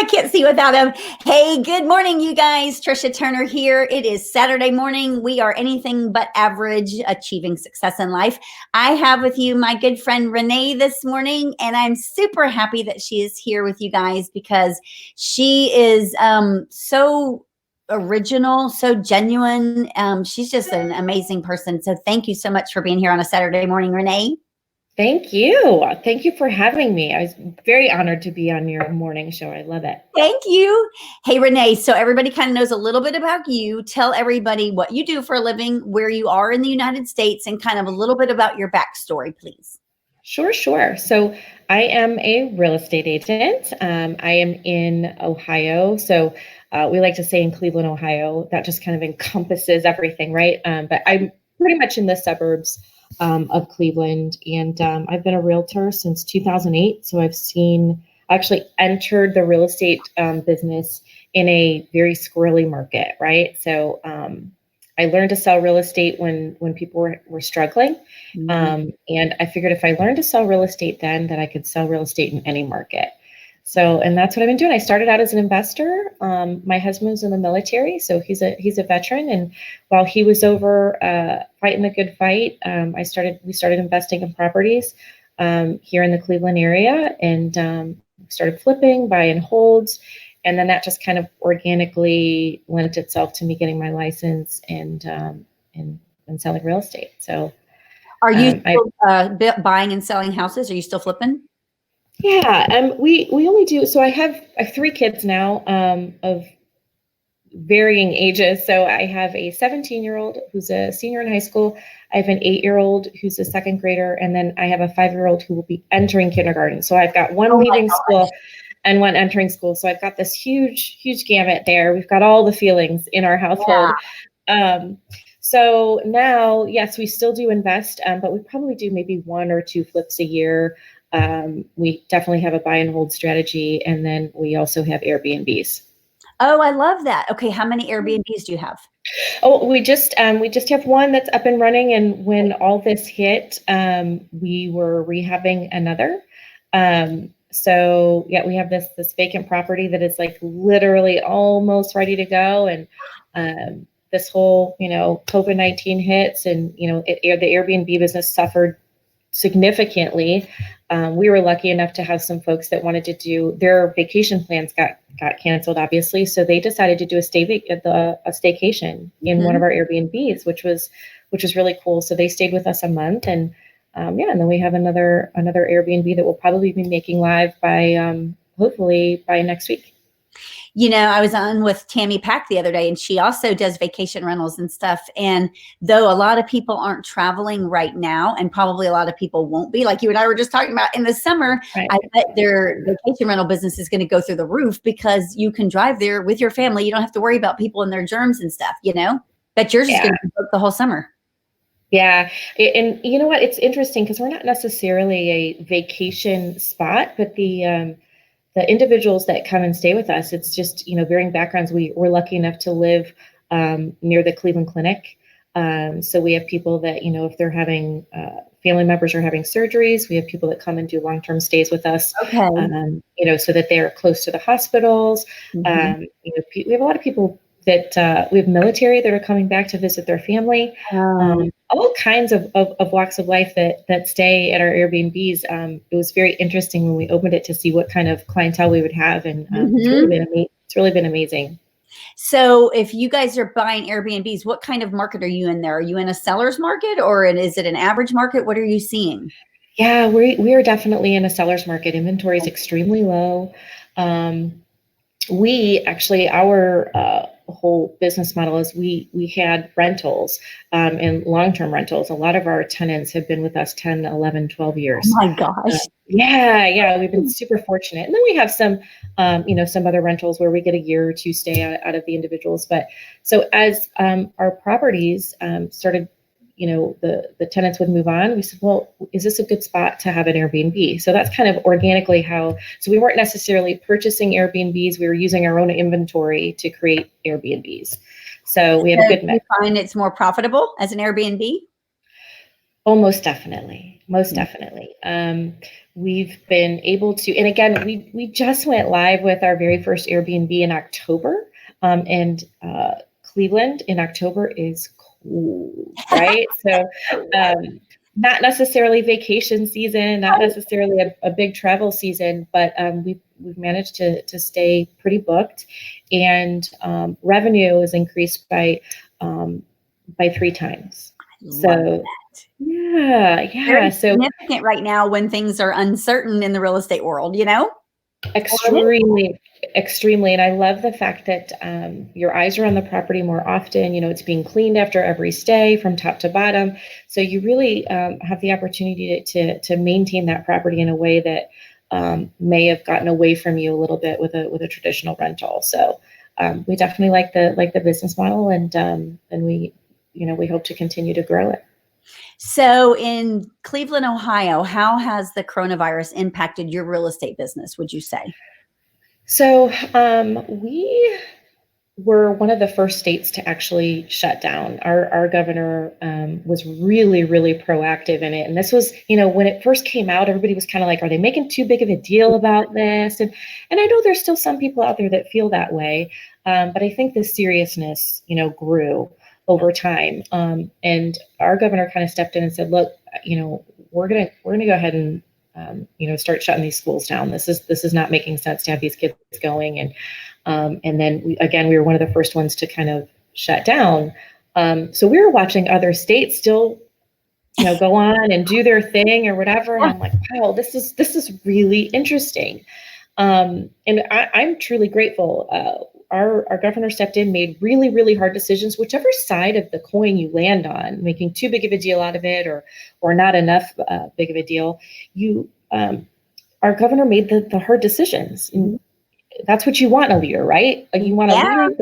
I can't see without him. Hey, good morning, you guys. Tricia Turner here. It is Saturday morning. We are anything but average, achieving success in life. I have with you my good friend Renee this morning, and I'm super happy that she is here with you guys because she is so original, so genuine. She's just an amazing person. So thank you so much for being here on a Saturday morning, Renee. Thank you. Thank you for having me. I was very honored to be on your morning show. I love it. Thank you. Hey, Renee, so everybody kind of knows a little bit about you. Tell everybody what you do for a living, where you are in the United States, and kind of a little bit about your backstory, please. Sure. So I am a real estate agent. I am in Ohio. So we like to say in Cleveland, Ohio. That just kind of encompasses everything, right? But I'm pretty much in the suburbs of Cleveland, and I've been a realtor since 2008. So I actually entered the real estate business in a very squirrely market, right? So I learned to sell real estate when people were struggling, and I figured if I learned to sell real estate then, that I could sell real estate in any market. So, and that's what I've been doing. I started out as an investor. My husband was in the military, so he's a veteran. And while he was over fighting the good fight, we started investing in properties here in the Cleveland area, and started flipping, buy and holds, and then that just kind of organically lent itself to me getting my license and selling real estate. So, are you still buying and selling houses? Are you still flipping? Yeah, we only do, so I have 3 kids now of varying ages. So I have a 17-year-old who's a senior in high school. I have an 8-year-old who's a 2nd grader, and then I have a 5-year-old who will be entering kindergarten. So I've got one leaving school and one entering school. So I've got this huge gamut there. We've got all the feelings in our household. Yeah. So now, yes, we still do invest, but we probably do maybe 1 or 2 flips a year. We definitely have a buy and hold strategy, and then we also have Airbnbs. Oh, I love that. Okay, how many Airbnbs do you have? Oh, we just have one that's up and running, and when all this hit, we were rehabbing another. So yeah, we have this vacant property that is like literally almost ready to go, and this whole COVID-19 hits, and the Airbnb business suffered significantly. We were lucky enough to have some folks that wanted to do their vacation plans got canceled, obviously. So they decided to do a staycation in one of our Airbnbs, which was really cool. So they stayed with us a month, and and then we have another Airbnb that we'll probably be making live by hopefully by next week. I was on with Tammy Pack the other day, and she also does vacation rentals and stuff. And though a lot of people aren't traveling right now, and probably a lot of people won't be, like you and I were just talking about in the summer, right. I bet their vacation rental business is going to go through the roof because you can drive there with your family. You don't have to worry about people and their germs and stuff, Bet yours is going to be booked the whole summer. Yeah. And you know what? It's interesting because we're not necessarily a vacation spot, but the individuals that come and stay with us, it's just, varying backgrounds. We're lucky enough to live near the Cleveland Clinic. So we have people that, if they're having family members are having surgeries, we have people that come and do long-term stays with us, okay. So that they're close to the hospitals. We have a lot of people that we have military that are coming back to visit their family. All kinds of walks of life that stay at our Airbnbs. It was very interesting when we opened it to see what kind of clientele we would have, and it's really been amazing. So if you guys are buying Airbnbs, what kind of market are you in there? Are you in a seller's market, or is it an average market? What are you seeing? Yeah, we are definitely in a seller's market. Inventory is extremely low. We actually, our whole business model is we had rentals and long-term rentals. A lot of our tenants have been with us 10, 11, 12 years. Oh my gosh. Yeah. We've been super fortunate. And then we have some, some other rentals where we get a year or 2 stay out of the individuals. But so as our properties started, the tenants would move on, we said, well, is this a good spot to have an Airbnb? So that's kind of organically so we weren't necessarily purchasing Airbnbs. We were using our own inventory to create Airbnbs. So we have a good mix. Do you find it's more profitable as an Airbnb? Oh, most definitely. Most definitely. We've been able to, and again, we just went live with our very first Airbnb in October. And Cleveland in October is cool, right? So not necessarily vacation season, not necessarily a big travel season, but we've managed to stay pretty booked, and revenue is increased by 3 times. So Very so significant right now when things are uncertain in the real estate world, you know? extremely, and I love the fact that your eyes are on the property more often. It's being cleaned after every stay from top to bottom, so you really have the opportunity to maintain that property in a way that may have gotten away from you a little bit with a traditional rental. So we definitely like the business model, and we hope to continue to grow it. So in Cleveland, Ohio, how has the coronavirus impacted your real estate business, would you say? So we were one of the first states to actually shut down. Our governor was really, really proactive in it. And this was, when it first came out, everybody was kind of like, are they making too big of a deal about this? And I know there's still some people out there that feel that way. But I think the seriousness, grew over time. And our governor kind of stepped in and said, look, we're gonna go ahead and start shutting these schools down. This is not making sense to have these kids going. And then we were one of the first ones to kind of shut down. So we were watching other states still, go on and do their thing or whatever. And I'm like, wow, this is really interesting. And I'm truly grateful. Our governor stepped in, made really, really hard decisions, whichever side of the coin you land on, making too big of a deal out of it or not enough big of a deal. Our governor made the hard decisions. And that's what you want in a leader, right? Like you want a leader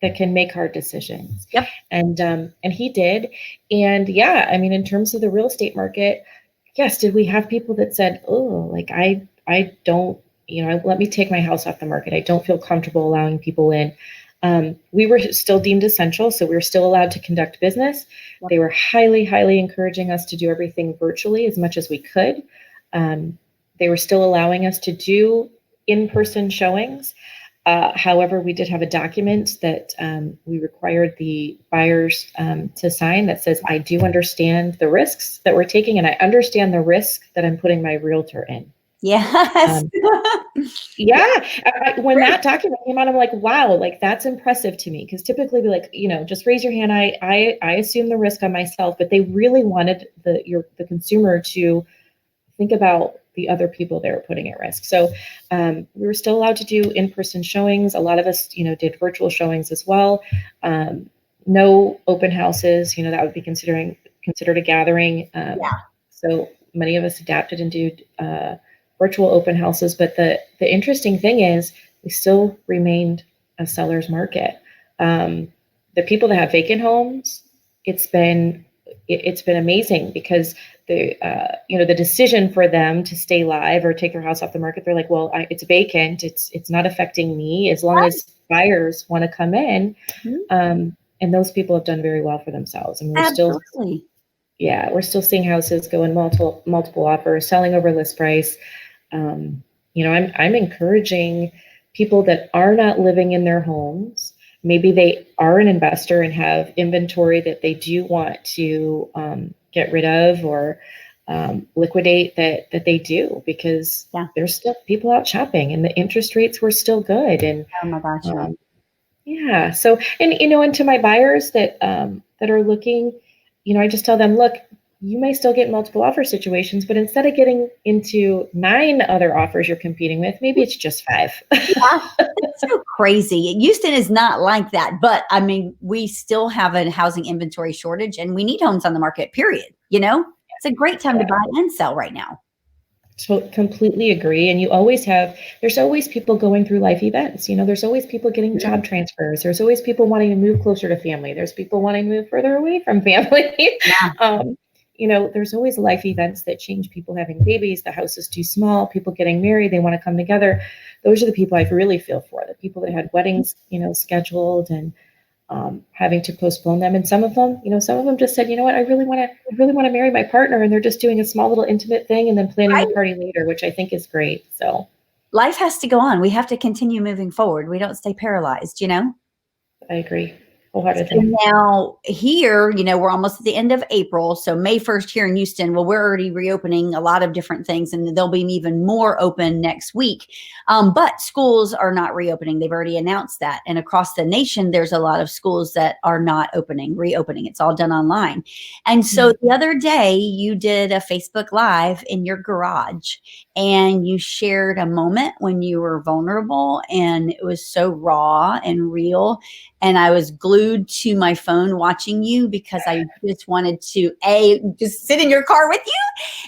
that can make hard decisions. Yep. And he did. And in terms of the real estate market, yes, did we have people that said, oh, like I don't, let me take my house off the market. I don't feel comfortable allowing people in. We were still deemed essential, so we were still allowed to conduct business. They were highly, highly encouraging us to do everything virtually as much as we could. They were still allowing us to do in-person showings. However, we did have a document that we required the buyers to sign that says, I do understand the risks that we're taking, and I understand the risk that I'm putting my realtor in. Yes. When that document came out, I'm like, wow, like that's impressive to me. Because typically we like, just raise your hand. I assume the risk on myself, but they really wanted the consumer to think about the other people they were putting at risk. So we were still allowed to do in-person showings. A lot of us, did virtual showings as well. No open houses, that would be considered a gathering. So many of us adapted and did virtual open houses. But the interesting thing is we still remained a seller's market. The people that have vacant homes, it's been amazing because the decision for them to stay live or take their house off the market, they're like, well, it's vacant. It's not affecting me as long as buyers want to come in. And those people have done very well for themselves. And we're still seeing houses go in multiple offers, selling over list price. I'm encouraging people that are not living in their homes. Maybe they are an investor and have inventory that they do want to get rid of or liquidate that they do, because there's still people out shopping and the interest rates were still good. And oh my gosh. So, and to my buyers that are looking, I just tell them, look, you may still get multiple offer situations, but instead of getting into 9 other offers you're competing with, maybe it's just 5. It's so crazy. Houston is not like that, but we still have a housing inventory shortage and we need homes on the market, period. It's a great time to buy and sell right now. So completely agree. And there's always people going through life events. There's always people getting job transfers. There's always people wanting to move closer to family. There's people wanting to move further away from family. There's always life events that change. People having babies, the house is too small, people getting married, they want to come together. Those are the people I really feel for, the people that had weddings, scheduled. And having to postpone them. And some of them, just said, you know what, I really want to marry my partner, and they're just doing a small little intimate thing and then planning the party later, which I think is great. So life has to go on. We have to continue moving forward. We don't stay paralyzed, I agree So wholeheartedly. now here, we're almost at the end of April. So May 1st here in Houston, well, we're already reopening a lot of different things, and there'll be even more open next week. But schools are not reopening. They've already announced that. And across the nation, there's a lot of schools that are not reopening. It's all done online. And so the other day you did a Facebook Live in your garage, and you shared a moment when you were vulnerable, and it was so raw and real. And I was glued to my phone watching you, because I just wanted to just sit in your car with you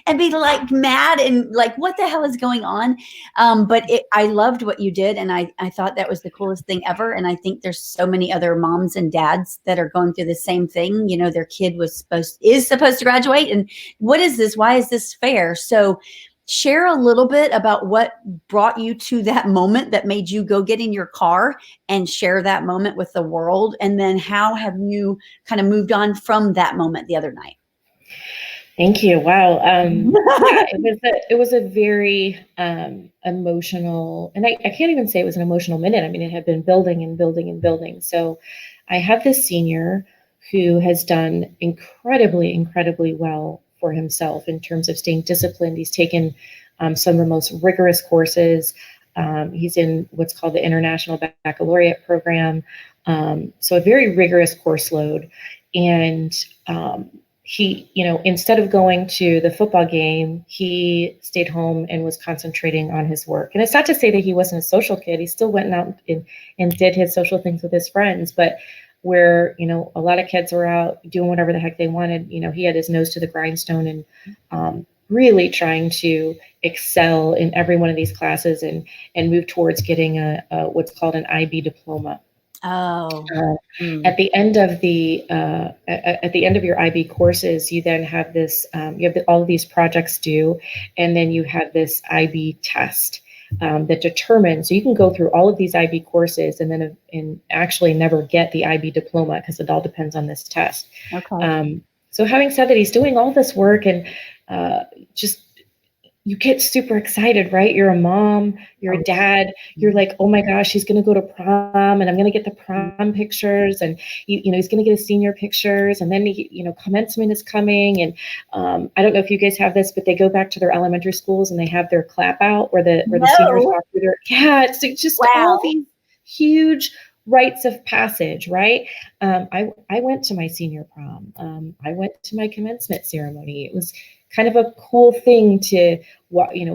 and be like mad and like, what the hell is going on? But I loved what you did, and I thought that was the coolest thing ever. And I think there's so many other moms and dads that are going through the same thing. Their kid is supposed to graduate, and what is this? Why is this fair? So share a little bit about what brought you to that moment that made you go get in your car and share that moment with the world. And then how have you kind of moved on from that moment the other night? Thank you. Wow. Yeah, it was a very emotional, and I can't even say it was an emotional minute. I mean, it had been building and building and building. So I have this senior who has done incredibly, incredibly well for himself in terms of staying disciplined. He's taken some of the most rigorous courses. He's in what's called the International Baccalaureate program. So a very rigorous course load. And he, instead of going to the football game, he stayed home and was concentrating on his work. And it's not to say that he wasn't a social kid. He still went out and did his social things with his friends. But where, a lot of kids were out doing whatever the heck they wanted, he had his nose to the grindstone and really trying to excel in every one of these classes and move towards getting a what's called an IB diploma. Oh. At the end of your IB courses, you then have this, all of these projects due, and then you have this IB test that determines, so you can go through all of these IB courses and actually never get the IB diploma, because it all depends on this test. Okay. So having said that, he's doing all this work, and just, you get super excited, right? You're a mom, you're a dad, you're like, oh my gosh, he's going to go to prom, and I'm going to get the prom pictures, and he's going to get his senior pictures, and then commencement is coming, and I don't know if you guys have this, but they go back to their elementary schools and they have their clap out where the seniors walk through it's just all these huge rites of passage, right? I went to my senior prom. I went to my commencement ceremony. It was kind of a cool thing to,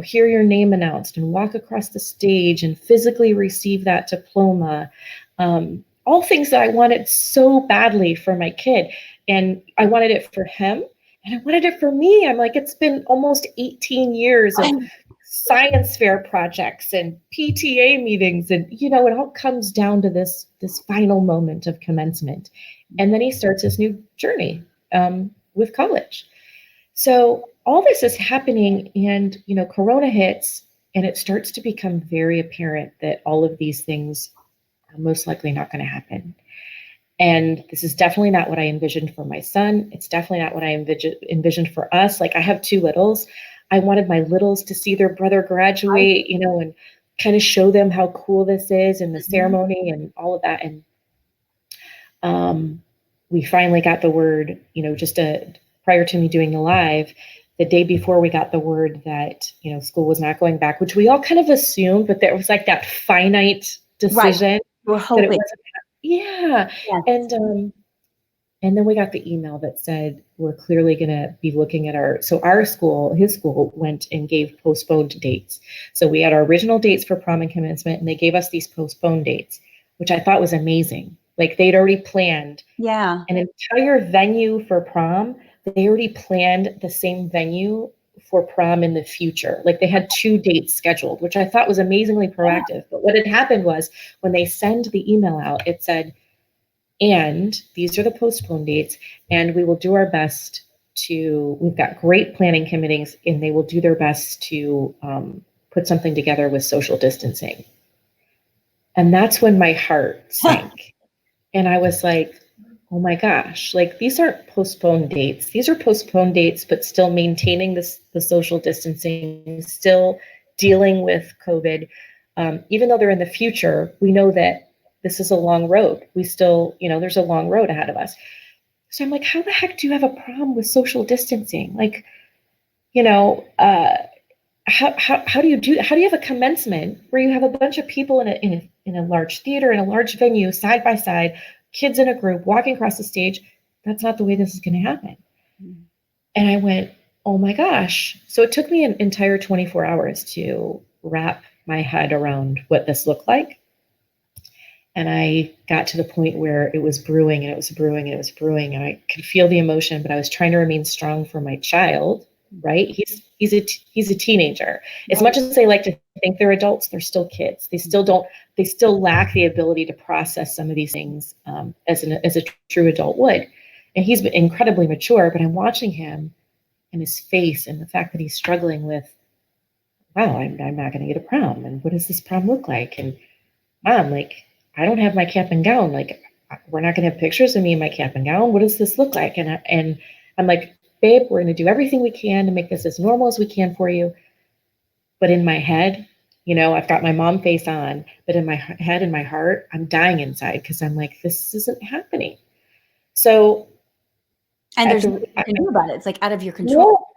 hear your name announced and walk across the stage and physically receive that diploma. All things that I wanted so badly for my kid. And I wanted it for him, and I wanted it for me. I'm like, it's been almost 18 years of science fair projects and PTA meetings, and it all comes down to this final moment of commencement. And then he starts his new journey with college. So all this is happening, and Corona hits, and it starts to become very apparent that all of these things are most likely not going to happen. And this is definitely not what I envisioned for my son. It's definitely not what I envisioned for us. Like, I have two littles. I wanted my littles to see their brother graduate, and kind of show them how cool this is, and the ceremony and all of that. And we finally got the word, just prior to me doing the live, the day before, we got the word that, school was not going back, which we all kind of assumed, but there was like that finite decision. Right. We're hoping. That it wasn't. Yeah. Yes. And then we got the email that said, we're clearly going to be looking at his school went and gave postponed dates. So we had our original dates for prom and commencement, and they gave us these postponed dates, which I thought was amazing. Like, they'd already planned an entire venue for prom. They already planned the same venue for prom in the future. Like, they had 2 dates scheduled, which I thought was amazingly proactive. But what had happened was, when they send the email out, it said, and these are the postponed dates, and we will do our best we've got great planning committees, and they will do their best to put something together with social distancing. And that's when my heart sank. And I was like, oh my gosh, like these aren't postponed dates. These are postponed dates, but still maintaining the social distancing, still dealing with COVID. Even though they're in the future, we know that this is a long road. We still, there's a long road ahead of us. So I'm like, how the heck do you have a problem with social distancing? Like, how do you have a commencement where you have a bunch of people in a large theater, in a large venue, side by side, kids in a group walking across the stage? That's not the way this is going to happen. Mm-hmm. And I went, oh my gosh. So it took me an entire 24 hours to wrap my head around what this looked like. And I got to the point where it was brewing and it was brewing and it was brewing, and I could feel the emotion, but I was trying to remain strong for my child, right? He's a teenager. As much as they like to think they're adults, they're still kids. They still lack the ability to process some of these things as a true adult would. And he's incredibly mature, but I'm watching him and his face and the fact that he's struggling with, wow, I'm not going to get a prom. And what does this prom look like? And Mom, like, I don't have my cap and gown. Like, we're not going to have pictures of me in my cap and gown. What does this look like? And I'm like, babe, we're going to do everything we can to make this as normal as we can for you. But in my head, I've got my mom face on, but in my head and my heart, I'm dying inside because I'm like, this isn't happening. So, and there's nothing you can do about it. It's like out of your control. No,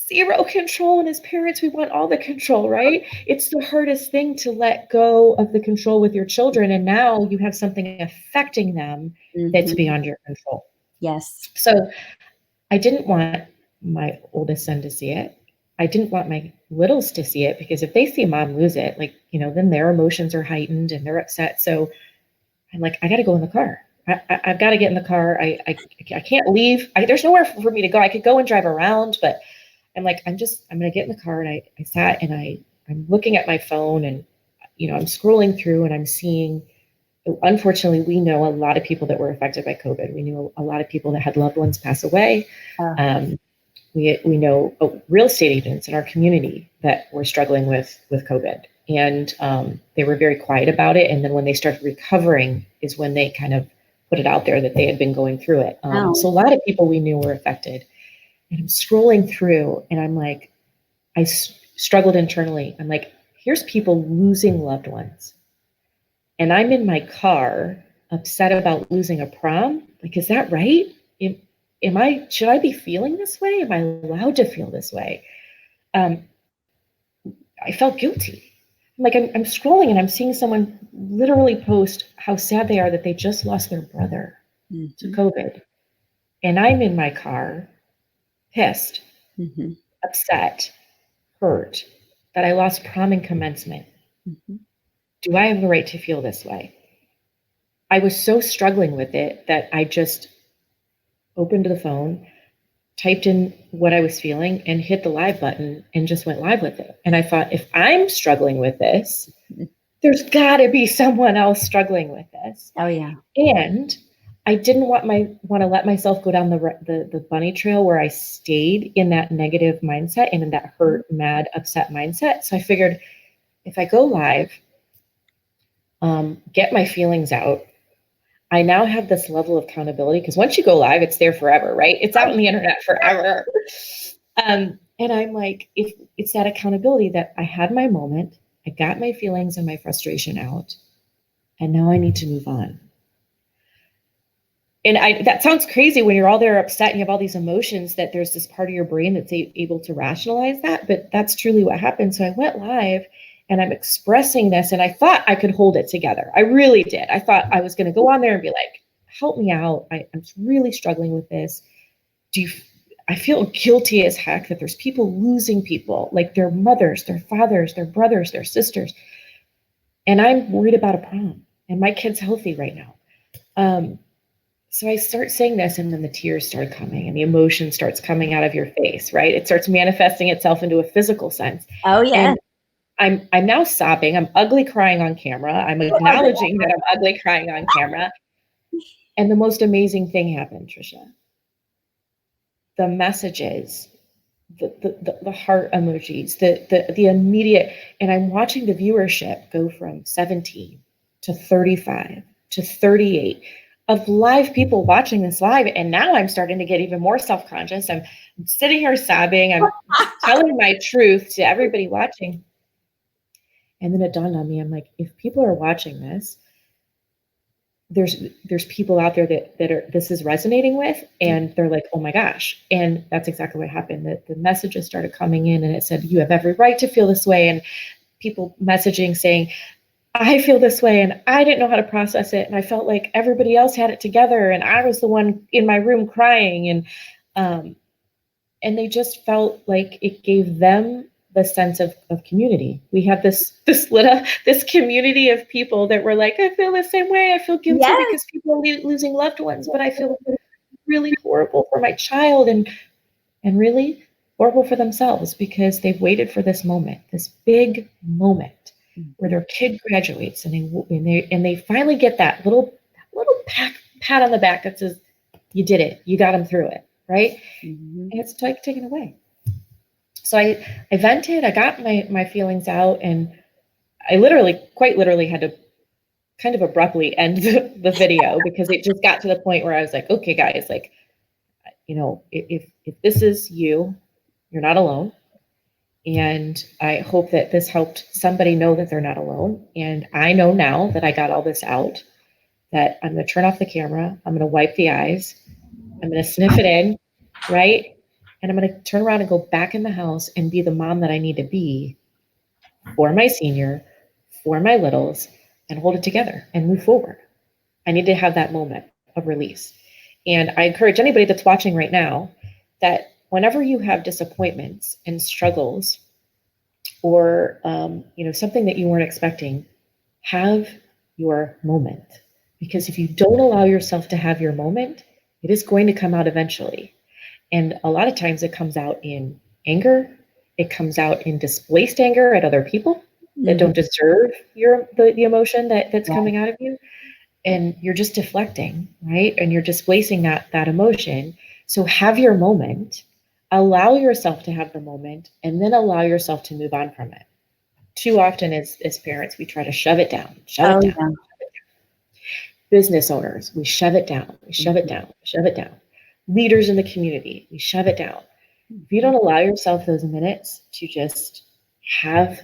zero control. And as parents, we want all the control, right? It's the hardest thing to let go of the control with your children. And now you have something affecting them that's beyond your control. Yes. So I didn't want my oldest son to see it. I didn't want my littles to see it, because if they see mom lose it, then their emotions are heightened and they're upset. So I'm like, I got to go in the car. I've got to get in the car. I can't leave. There's nowhere for me to go. I could go and drive around, but I'm like, I'm going to get in the car. And I sat and I'm looking at my phone, and, I'm scrolling through and I'm seeing, unfortunately, we know a lot of people that were affected by COVID. We knew a lot of people that had loved ones pass away. We know real estate agents in our community that were struggling with COVID, and they were very quiet about it. And then when they started recovering is when they kind of put it out there that they had been going through it. So a lot of people we knew were affected. And I'm scrolling through and I'm like, I struggled internally. I'm like, here's people losing loved ones. And I'm in my car upset about losing a prom. Like, is that right? Should I be feeling this way? Am I allowed to feel this way? I felt guilty. I'm scrolling and I'm seeing someone literally post how sad they are that they just lost their brother to COVID. And I'm in my car, pissed, upset, hurt that I lost prom and commencement. Do I have the right to feel this way? I was so struggling with it that I just opened the phone, typed in what I was feeling, and hit the live button and just went live with it. And I thought, if I'm struggling with this, there's got to be someone else struggling with this. Oh yeah. And I didn't want to let myself go down the bunny trail where I stayed in that negative mindset and in that hurt, mad, upset mindset. So I figured, if I go live, get my feelings out, I now have this level of accountability, because once you go live, it's there forever, right? It's out on the internet forever. And I'm like, if it's that accountability that I had my moment, I got my feelings and my frustration out, and now I need to move on. And that sounds crazy when you're all there upset and you have all these emotions, that there's this part of your brain that's able to rationalize that, but that's truly what happened. So I went live and I'm expressing this, and I thought I could hold it together. I really did. I thought I was going to go on there and be like, help me out. I'm really struggling with this. I feel guilty as heck that there's people losing people, like their mothers, their fathers, their brothers, their sisters. And I'm worried about a prom, and my kid's healthy right now. So I start saying this, and then the tears start coming and the emotion starts coming out of your face, right? It starts manifesting itself into a physical sense. Oh yeah. And I'm now sobbing. I'm ugly crying on camera. I'm acknowledging that I'm ugly crying on camera. And the most amazing thing happened, Tricia. The messages, the heart emojis, the immediate, and I'm watching the viewership go from 17 to 35 to 38. of live people watching this live. And now I'm starting to get even more self-conscious. I'm sitting here sobbing. I'm telling my truth to everybody watching. And then it dawned on me, I'm like, if people are watching this, there's people out there that are, this is resonating with, and they're like, oh my gosh. And that's exactly what happened. The messages started coming in, and it said, you have every right to feel this way. And people messaging saying, I feel this way, and I didn't know how to process it. And I felt like everybody else had it together, and I was the one in my room crying. And they just felt like it gave them the sense of community. We had this community of people that were like, I feel the same way. I feel guilty because people are losing loved ones, but I feel really horrible for my child, and really horrible for themselves because they've waited for this moment, this big moment where their kid graduates, and they finally get that little pat on the back that says, you did it, you got them through it, right? And it's like taken away. So I vented, I got my feelings out, and I quite literally had to kind of abruptly end the video because it just got to the point where I was like, okay, guys, like, you know, if this is you, you're not alone. And I hope that this helped somebody know that they're not alone. And I know now that I got all this out, that I'm going to turn off the camera. I'm going to wipe the eyes. I'm going to sniff it in, right? And I'm going to turn around and go back in the house and be the mom that I need to be for my senior, for my littles, and hold it together and move forward. I need to have that moment of release. And I encourage anybody that's watching right now that whenever you have disappointments and struggles, or something that you weren't expecting, have your moment. Because if you don't allow yourself to have your moment, it is going to come out eventually. And a lot of times it comes out in anger. It comes out in displaced anger at other people that don't deserve the emotion that's coming out of you. And you're just deflecting, right? And you're displacing that emotion. So have your moment. Allow yourself to have the moment, and then allow yourself to move on from it. Too often as parents, we try to shove it down. Business owners, we shove it down. Leaders in the community, we shove it down. If you don't allow yourself those minutes to just have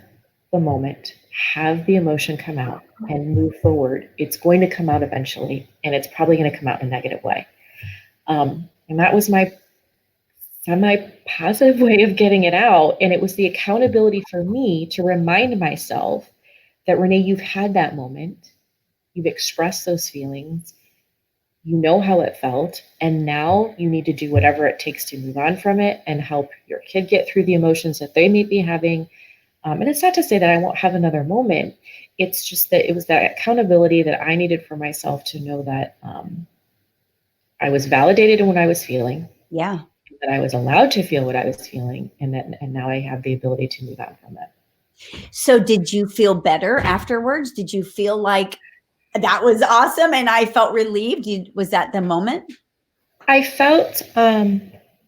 the moment, have the emotion come out and move forward, it's going to come out eventually, and it's probably going to come out in a negative way. And that was my semi-positive way of getting it out. And it was the accountability for me to remind myself that, Renee, you've had that moment. You've expressed those feelings. You know how it felt. And now you need to do whatever it takes to move on from it and help your kid get through the emotions that they may be having. And it's not to say that I won't have another moment. It's just that it was that accountability that I needed for myself to know that I was validated in what I was feeling. Yeah. That I was allowed to feel what I was feeling, and now I have the ability to move on from it. So did you feel better afterwards? Did you feel like that was awesome and I felt relieved? Was that the moment? I felt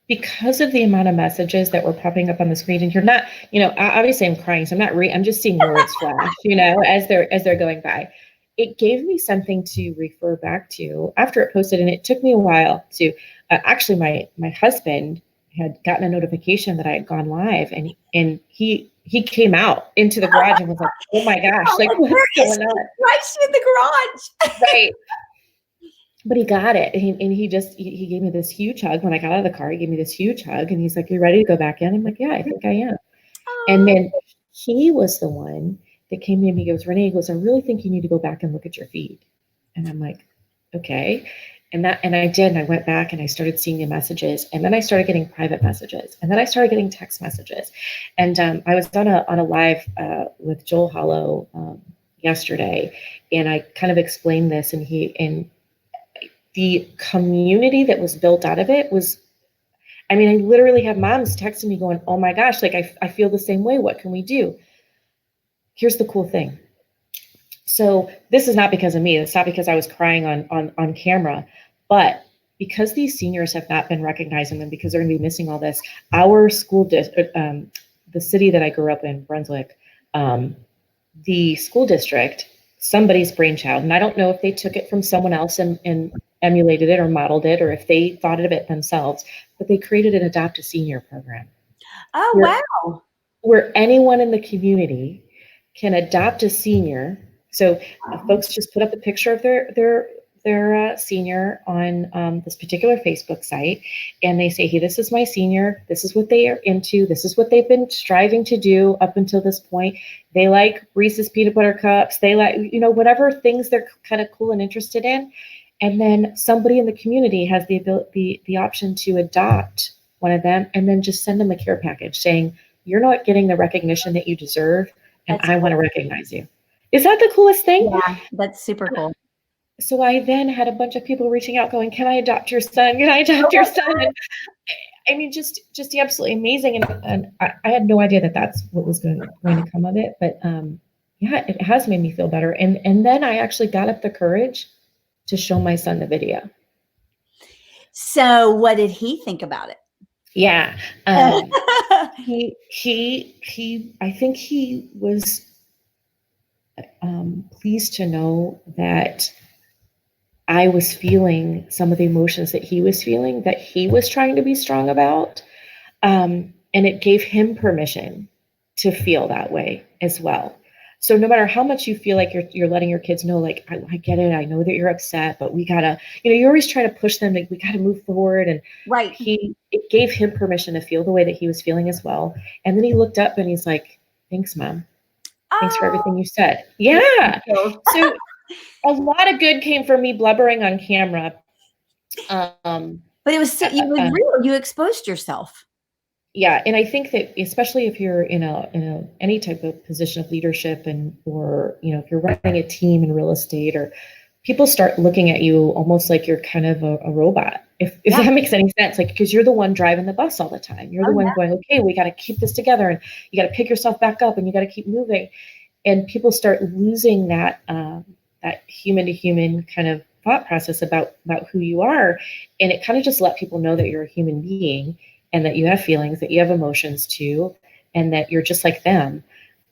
because of the amount of messages that were popping up on the screen, and you're not, obviously I'm crying, so I'm not I'm just seeing words flash, as they're going by. It gave me something to refer back to after it posted, and it took me a while to actually my husband had gotten a notification that I had gone live, and he came out into the garage and was like, oh my gosh, like what's going on? Right in the garage. Right. But he got it. And he gave me this huge hug. When I got out of the car, he gave me this huge hug, and he's like, you ready to go back in? I'm like, yeah, I think I am. Oh. And then he was the one that came to me, he goes, Renee, I really think you need to go back and look at your feed. And I'm like, okay. And I did, and I went back and I started seeing the messages, and then I started getting private messages, and then I started getting text messages. And I was on a live with Joel Hollow yesterday, and I kind of explained this, and the community that was built out of it was, I literally have moms texting me going, oh my gosh, like I feel the same way. What can we do? Here's the cool thing. So this is not because of me. It's not because I was crying on camera, but because these seniors have not been recognizing them, because they're going to be missing all this. Our school district, the city that I grew up in, Brunswick, the school district somebody's brainchild. And I don't know if they took it from someone else and emulated it or modeled it, or if they thought of it themselves, but they created an Adopt a Senior program. Oh, wow. Where anyone in the community can adopt a senior. So folks just put up a picture of their senior on this particular Facebook site, and they say, hey, this is my senior. This is what they are into. This is what they've been striving to do up until this point. They like Reese's peanut butter cups. They like, whatever things they're kind of cool and interested in. And then somebody in the community has the option to adopt one of them, and then just send them a care package saying, you're not getting the recognition that you deserve, and I want to recognize you. Is that the coolest thing? Yeah, that's super cool. So I then had a bunch of people reaching out going, can I adopt your son? Can I adopt your son? And, I mean, just absolutely amazing. And I had no idea that that's what was going to come of it. But yeah, it has made me feel better. And then I actually got up the courage to show my son the video. So what did he think about it? Yeah. He I think he was pleased to know that I was feeling some of the emotions that he was feeling, that he was trying to be strong about. And it gave him permission to feel that way as well. So no matter how much you feel like you're letting your kids know, like, I get it, I know that you're upset, but we gotta, you're always trying to push them, like, we gotta move forward. And right. It gave him permission to feel the way that he was feeling as well. And then he looked up and he's like, thanks, Mom. Thanks for everything you said. Yeah. So a lot of good came from me blubbering on camera. But it was real. You exposed yourself. Yeah, and I think that especially if you're in any type of position of leadership, or if you're running a team in real estate, or people start looking at you almost like you're kind of a robot, if that makes any sense, like, because you're the one driving the bus all the time. You're the one going, okay, we got to keep this together, and you got to pick yourself back up, and you got to keep moving. And people start losing that human to human kind of thought process about who you are, and it kind of just let people know that you're a human being, and that you have feelings, that you have emotions too, and that you're just like them.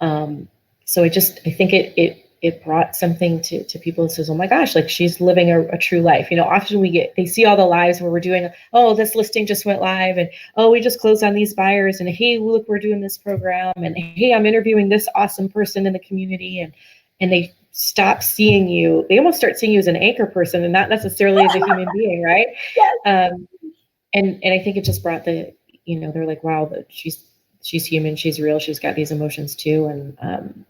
So I think it brought something to people that says, oh my gosh, like, she's living a true life. Often they see all the lives where we're doing, oh, this listing just went live, and oh, we just closed on these buyers, and hey, look, we're doing this program, and hey, I'm interviewing this awesome person in the community, and they stop seeing you. They almost start seeing you as an anchor person and not necessarily as a human being, right? Yes. And I think it just brought they're like, wow, she's human, she's real, she's got these emotions too. And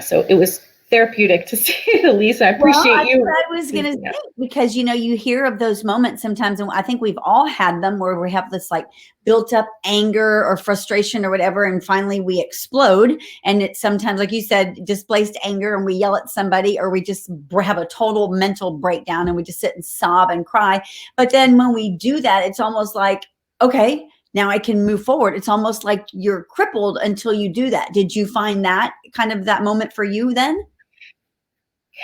so it was therapeutic, to say the least. I appreciate you. I was going to say, because, you hear of those moments sometimes, and I think we've all had them, where we have this like built up anger or frustration or whatever, and finally we explode. And it's sometimes, like you said, displaced anger, and we yell at somebody, or we just have a total mental breakdown and we just sit and sob and cry. But then when we do that, it's almost like, okay, now I can move forward. It's almost like you're crippled until you do that. Did you find that kind of that moment for you then?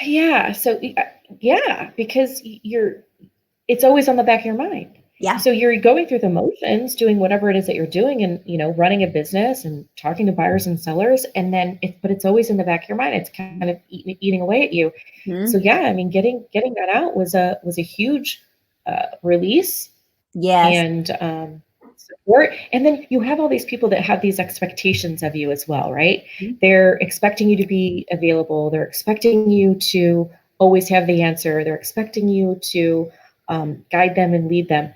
Yeah. So because it's always on the back of your mind. Yeah. So you're going through the motions, doing whatever it is that you're doing, and running a business and talking to buyers and sellers, and then but it's always in the back of your mind. It's kind of eating away at you. Mm-hmm. So yeah, I mean, getting that out was a huge release. Yes. And support. And then you have all these people that have these expectations of you as well, right? Mm-hmm. They're expecting you to be available. They're expecting you to always have the answer. They're expecting you to guide them and lead them.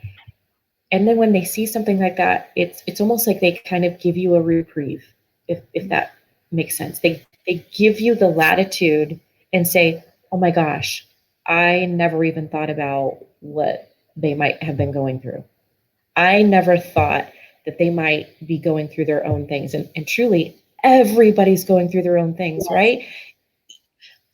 And then when they see something like that, it's almost like they kind of give you a reprieve, if that makes sense. They give you the latitude and say, oh my gosh, I never even thought about what they might have been going through. I never thought that they might be going through their own things. And truly, everybody's going through their own things, yes. Right?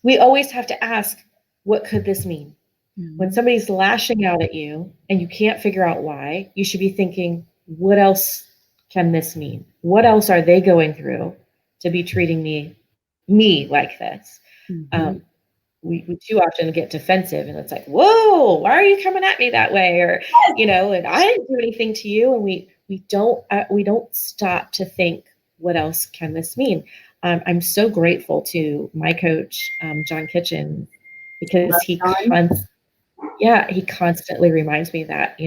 We always have to ask, what could this mean? Mm-hmm. When somebody's lashing out at you and you can't figure out why, you should be thinking, what else can this mean? What else are they going through to be treating me like this? Mm-hmm. We too often get defensive, and it's like, whoa, why are you coming at me that way? Or, and I didn't do anything to you. And we don't stop to think, what else can this mean? I'm so grateful to my coach, John Kitchen, because he constantly reminds me that,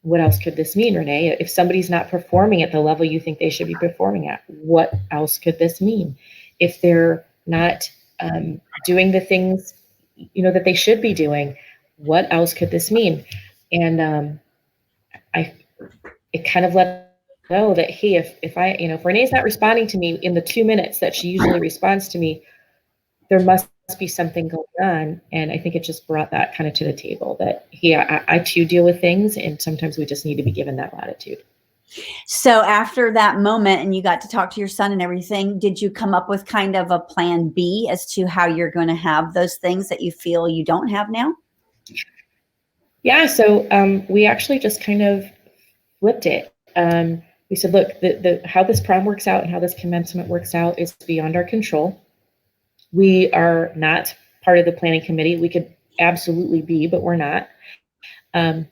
what else could this mean, Renee? If somebody's not performing at the level you think they should be performing at, what else could this mean? If they're not doing the things, that they should be doing, what else could this mean? And it kind of let know that, hey, if Renee's not responding to me in the 2 minutes that she usually responds to me, there must be something going on. And I think it just brought that kind of to the table that, I too deal with things, and sometimes we just need to be given that latitude. So after that moment and you got to talk to your son and everything, did you come up with kind of a plan B as to how you're going to have those things that you feel you don't have now? Yeah. So we actually just kind of flipped it. We said, look, how this prom works out and how this commencement works out is beyond our control. We are not part of the planning committee. We could absolutely be, but we're not. And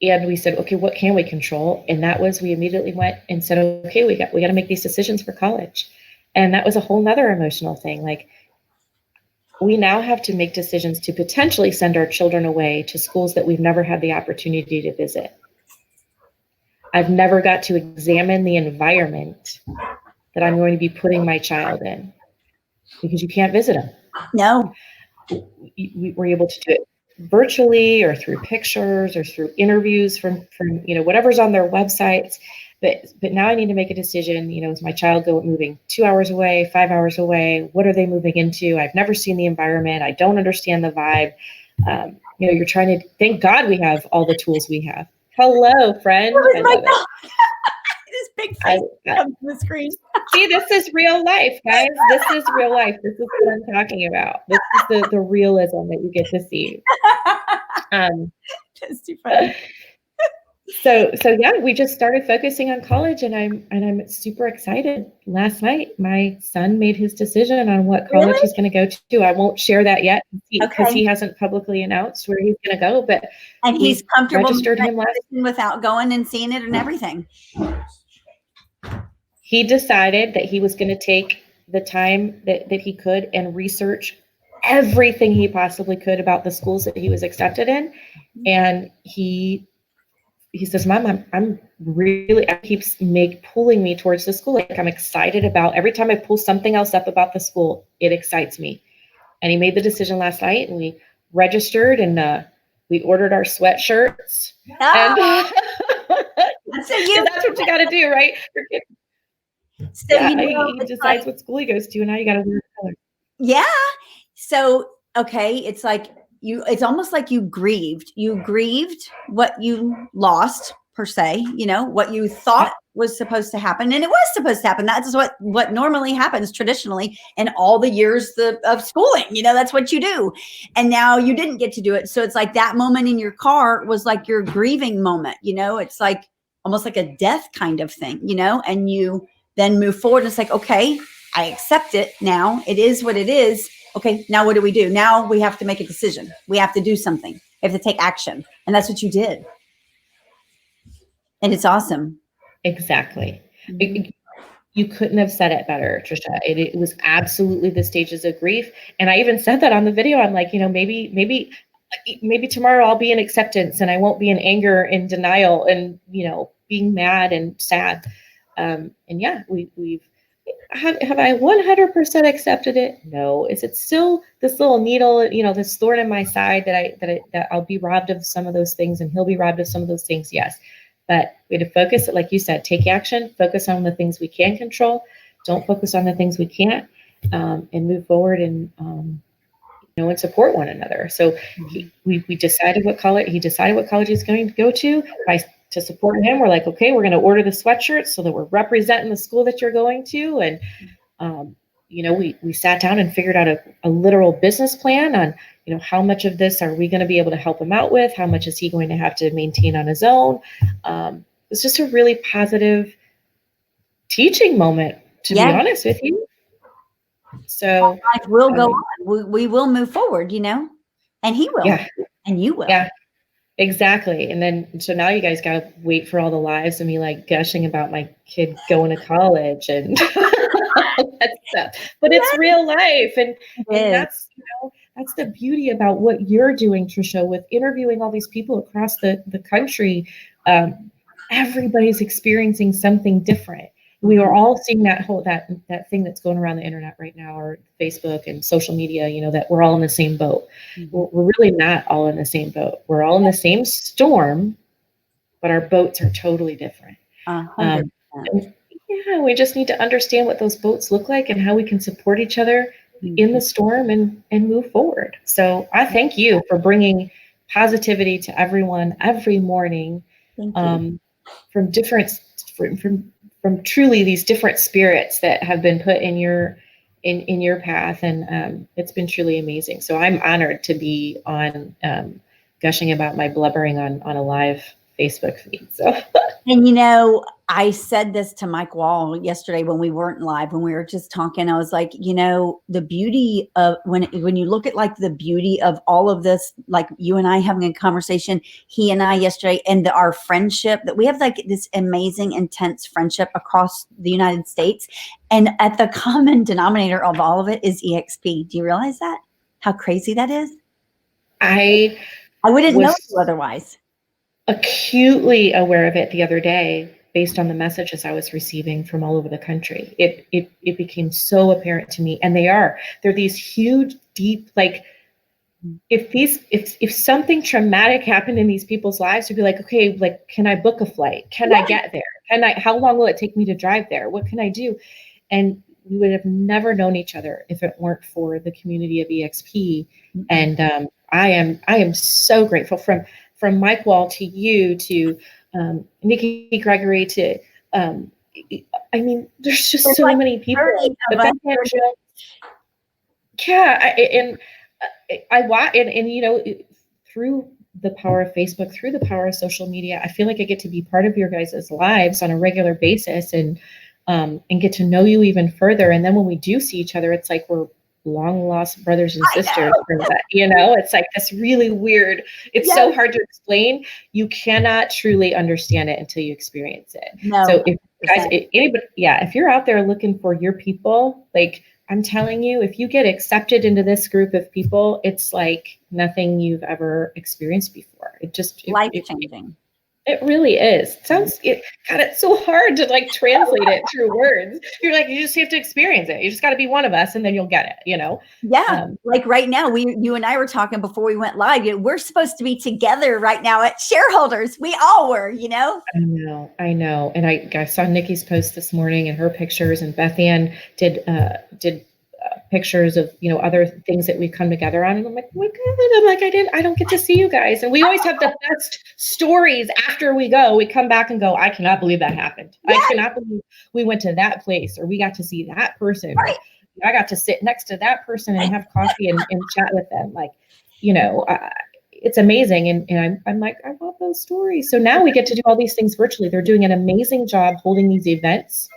we said, okay, what can we control? And that was, we immediately went and said, okay, we got to make these decisions for college. And that was a whole nother emotional thing. Like, we now have to make decisions to potentially send our children away to schools that we've never had the opportunity to visit. I've never got to examine the environment that I'm going to be putting my child in, because you can't visit them. No. We were able to do it virtually or through pictures or through interviews from whatever's on their websites. But now I need to make a decision. Is my child moving 2 hours away, 5 hours away? What are they moving into? I've never seen the environment. I don't understand the vibe. You're trying to, thank God we have all the tools we have. Hello, friend. I love it. This big face comes to the screen. See, this is real life, guys. This is real life. This is what I'm talking about. This is the realism that you get to see. That's too funny. So yeah, we just started focusing on college, and I'm super excited. Last night, my son made his decision on what college he's going to go to. I won't share that yet because he hasn't publicly announced where he's going to go. But he's comfortable registered him without going and seeing it and everything. He decided that he was going to take the time that he could and research everything he possibly could about the schools that he was accepted in, and he says, Mom, I'm really, it keeps pulling me towards the school. Like, I'm excited about, every time I pull something else up about the school, it excites me. And he made the decision last night, and we registered, and we ordered our sweatshirts. And that's what you got to do, right? So he decides what school he goes to, and now you got to wear color. Yeah. So, okay. It's like, it's almost like you grieved what you lost, per se, what you thought was supposed to happen. And it was supposed to happen. That's what normally happens traditionally in all the years of schooling. That's what you do. And now you didn't get to do it. So it's like that moment in your car was like your grieving moment. It's like almost like a death kind of thing, and you then move forward. And it's like, okay, I accept it now. It is what it is. Okay, now what do we do? Now we have to make a decision. We have to do something. We have to take action. And that's what you did. And it's awesome. Exactly. Mm-hmm. You couldn't have said it better, Tricia. It was absolutely the stages of grief. And I even said that on the video. I'm like, maybe tomorrow I'll be in acceptance, and I won't be in anger and denial and, being mad and sad. And yeah, we've have I 100% accepted it? No. Is it still this little needle, this thorn in my side that I'll be robbed of some of those things, and he'll be robbed of some of those things? Yes. But we had to focus, like you said, take action, focus on the things we can control. Don't focus on the things we can't, and move forward and support one another. So we decided what college he's going to go to. To support him, we're like, okay, we're going to order the sweatshirts so that we're representing the school that you're going to. And, we sat down and figured out a literal business plan on, how much of this are we going to be able to help him out with? How much is he going to have to maintain on his own? It's just a really positive teaching moment, to be honest with you. So life will go on. We will move forward, and he will, and you will. Yeah. Exactly. And then, so now you guys got to wait for all the lives of me like gushing about my kid going to college and But it's real life. And is. that's, that's the beauty about what you're doing, Tricia, with interviewing all these people across the country. Everybody's experiencing something different. We are all seeing that thing that's going around the internet right now, or Facebook and social media, that we're all in the same boat. We're really not all in the same boat. We're all in the same storm, but our boats are totally different. 100%. Yeah, we just need to understand what those boats look like and how we can support each other in the storm and move forward. So I thank you for bringing positivity to everyone every morning. Thank you. From truly these different spirits that have been put in your path, and it's been truly amazing. So I'm honored to be on gushing about my blubbering on a live Facebook feed. So and I said this to Mike Wall yesterday when we weren't live, when we were just talking. I was like, the beauty of when you look at like the beauty of all of this, like you and I having a conversation, he and I yesterday, and our friendship, that we have like this amazing, intense friendship across the United States. And at the common denominator of all of it is EXP. Do you realize that? How crazy that is? I wouldn't know you otherwise. Acutely aware of it the other day, based on the messages I was receiving from all over the country. It became so apparent to me, and they're these huge, deep, like if something traumatic happened in these people's lives, to be like, okay, like, can I book a flight? Can I get there? How long will it take me to drive there? What can I do? And we would have never known each other if it weren't for the community of EXP. And I am so grateful, from Mike Wall to you, to Nikki Gregory, to there's just so many people. I watch, and through the power of Facebook, through the power of social media, I feel like I get to be part of your guys' lives on a regular basis, and get to know you even further. And then when we do see each other, it's like we're long lost brothers and sisters. It's like this really weird, it's so hard to explain. You cannot truly understand it until you experience it. No, so if guys, if you're out there looking for your people, like, I'm telling you, if you get accepted into this group of people, it's like nothing you've ever experienced before. Life-changing. It really is. It's so hard to like translate it through words. You're like, you just have to experience it. You just got to be one of us, and then you'll get it, Yeah. Like right now, you and I were talking before we went live. We're supposed to be together right now at Shareholders. We all were, I know. And I saw Nikki's post this morning and her pictures, and Beth Ann did pictures of other things that we've come together on, and I'm like, oh my God, I'm like, I don't get to see you guys. And we always have the best stories after we go. We come back and go, I cannot believe that happened. Yes. I cannot believe we went to that place, or we got to see that person. Right. I got to sit next to that person and have coffee and chat with them. Like, it's amazing. And I'm like, I love those stories. So now we get to do all these things virtually. They're doing an amazing job holding these events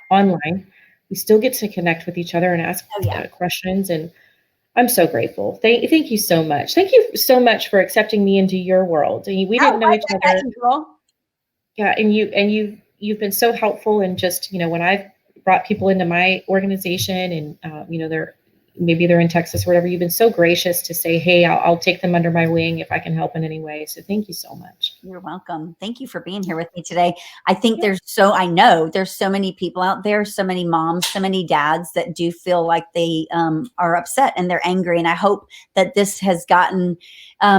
online. We still get to connect with each other and ask questions. And I'm so grateful. Thank you so much. Thank you so much for accepting me into your world. We didn't know each other. Yeah. And you've been so helpful. And just, when I've brought people into my organization, and, maybe they're in Texas or whatever, you've been so gracious to say, hey, I'll take them under my wing if I can help in any way. So thank you so much. You're welcome. Thank you for being here with me today. I think I know there's so many people out there, so many moms, so many dads that do feel like they are upset and they're angry. And I hope that this has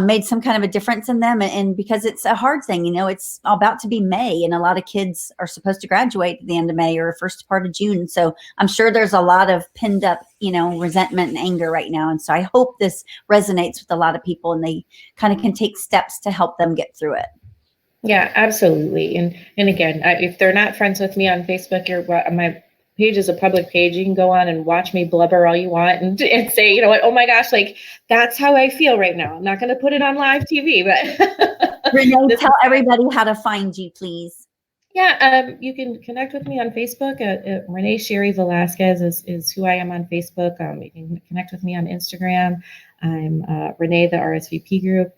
made some kind of a difference in them. And because it's a hard thing, it's about to be May, and a lot of kids are supposed to graduate at the end of May or first part of June. So I'm sure there's a lot of pinned up, resentment and anger right now. And so I hope this resonates with a lot of people, and they kind of can take steps to help them get through it. Yeah, absolutely. And again, if they're not friends with me on Facebook, my page is a public page. You can go on and watch me blubber all you want and say, oh my gosh, like, that's how I feel right now. I'm not going to put it on live TV, but Renee, tell everybody how to find you, please. Yeah, you can connect with me on Facebook. Renee Sherry-Velasquez is who I am on Facebook. You can connect with me on Instagram. I'm Renee, the RSVP group.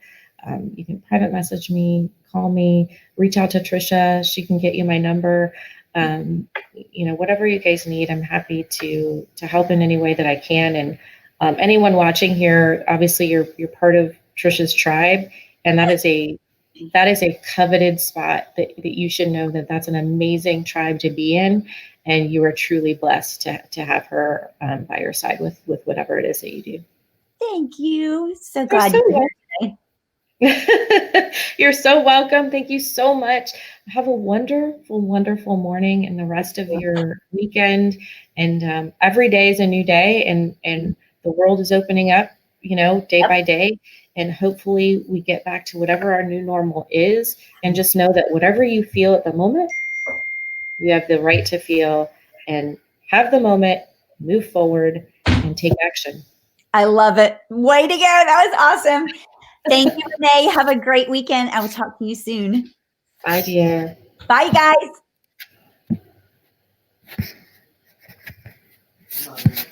You can private message me, call me, reach out to Tricia. She can get you my number. Whatever you guys need, I'm happy to help in any way that I can. And anyone watching here, obviously you're part of Tricia's tribe, and that is a coveted spot that you should know that that's an amazing tribe to be in, and you are truly blessed to have her by your side with whatever it is that you do. Thank you. So glad You're you're here today. You're so welcome. Thank you so much. Have a wonderful, wonderful morning and the rest of your weekend. And every day is a new day, and the world is opening up, day by day. And hopefully we get back to whatever our new normal is. And just know that whatever you feel at the moment, you have the right to feel, and have the moment, move forward, and take action. I love it. Way to go. That was awesome. Thank you, Renee. Have a great weekend. I will talk to you soon. Bye, dear. Bye, guys.